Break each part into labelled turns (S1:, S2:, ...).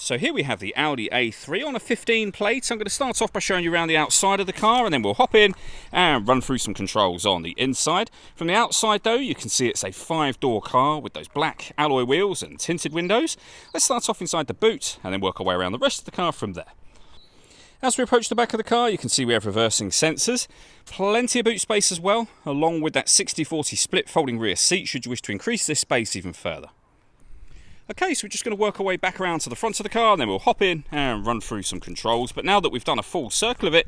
S1: So here we have the Audi A3 on a 15 plate. I'm going to start off by showing you around the outside of the car, and then we'll hop in and run through some controls on the inside. From the outside though, you can see it's a 5-door car with those black alloy wheels and tinted windows. Let's start off inside the boot and then work our way around the rest of the car from there. As we approach the back of the car, you can see we have reversing sensors, plenty of boot space as well, along with that 60-40 split folding rear seat should you wish to increase this space even further. Okay, so we're just going to work our way back around to the front of the car, and then we'll hop in and run through some controls. But now that we've done a full circle of it,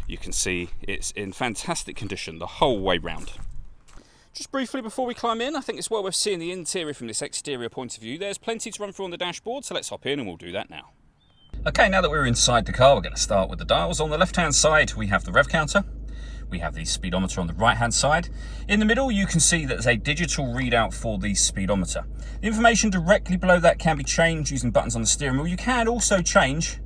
S1: you can see it's in fantastic condition the whole way round. Just briefly before we climb in, I think it's well worth seeing the interior from this exterior point of view. There's plenty to run through on the dashboard, so let's hop in and we'll do that now. Okay, now that we're inside the car, we're going to start with the dials. On the left-hand side, we have the rev counter. We have the speedometer on the right-hand side. In the middle, you can see that there's a digital readout for the speedometer. The information directly below that can be changed using buttons on the steering wheel. You can also change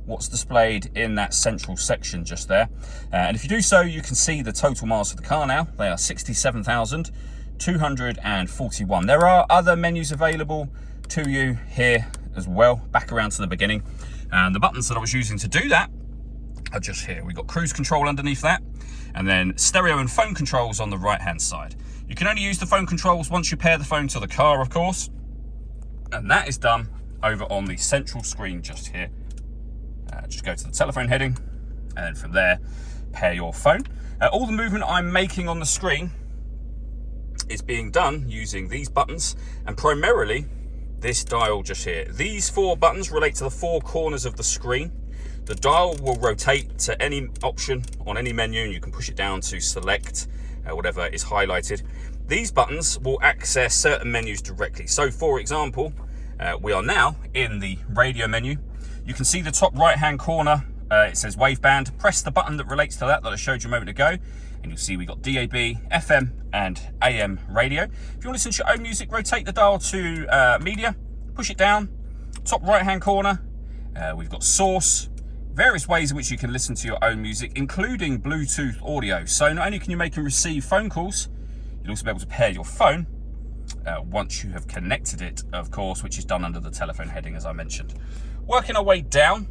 S1: what's displayed in that central section just there. And if you do so, you can see the total miles of the car now. They are 67,241. There are other menus available to you here as well, back around to the beginning. And the buttons that I was using to do that are just here. We've got cruise control underneath that, and then stereo and phone controls on the right hand side. You can only use the phone controls once you pair the phone to the car, of course, and that is done over on the central screen just here. Just go to the telephone heading, and then from there pair your phone. All the movement I'm making on the screen is being done using these buttons, and primarily this dial just here. These 4 buttons relate to the 4 corners of the screen. The dial will rotate to any option on any menu, and you can push it down to select whatever is highlighted. These buttons will access certain menus directly. So for example, we are now in the radio menu. You can see the top right hand corner, it says waveband. Press the button that relates to that I showed you a moment ago, and you'll see we got DAB, FM and AM radio. If you want to listen to your own music, rotate the dial to media, push it down, top right hand corner, we've got source, various ways in which you can listen to your own music, including Bluetooth audio. So not only can you make and receive phone calls, you'll also be able to pair your phone once you have connected it, of course, which is done under the telephone heading, as I mentioned. Working our way down,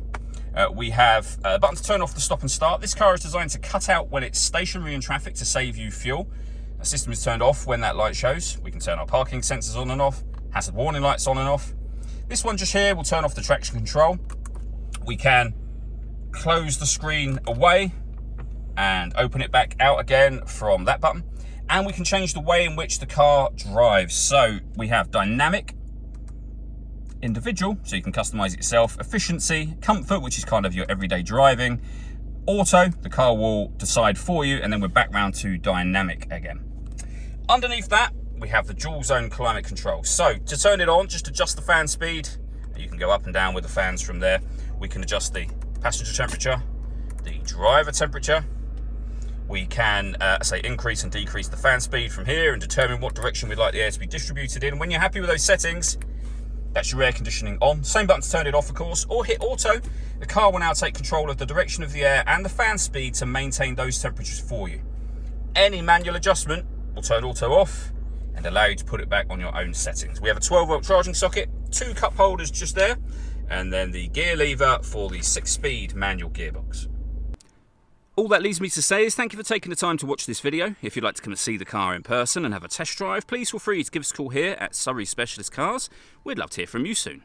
S1: we have a button to turn off the stop and start. This car is designed to cut out when it's stationary in traffic to save you fuel. The system is turned off when that light shows. We can turn our parking sensors on and off, hazard warning lights on and off. This one just here will turn off the traction control. We can close the screen away and open it back out again from that button, and we can change the way in which the car drives. So we have dynamic, individual, so you can customize it yourself, efficiency, comfort, which is kind of your everyday driving, auto, the car will decide for you, and then we're back round to dynamic again. Underneath that, we have the dual zone climate control. So to turn it on, just adjust the fan speed. You can go up and down with the fans from there. We can adjust the passenger temperature, the driver temperature. We can increase and decrease the fan speed from here and determine what direction we'd like the air to be distributed in. When you're happy with those settings, that's your air conditioning on. Same button to turn it off, of course, or hit auto. The car will now take control of the direction of the air and the fan speed to maintain those temperatures for you. Any manual adjustment will turn auto off and allow you to put it back on your own settings. We have a 12-volt charging socket, 2 cup holders just there, and then the gear lever for the 6-speed manual gearbox. All that leaves me to say is thank you for taking the time to watch this video. If you'd like to come and see the car in person and have a test drive, please feel free to give us a call here at Surrey Specialist Cars. We'd love to hear from you soon.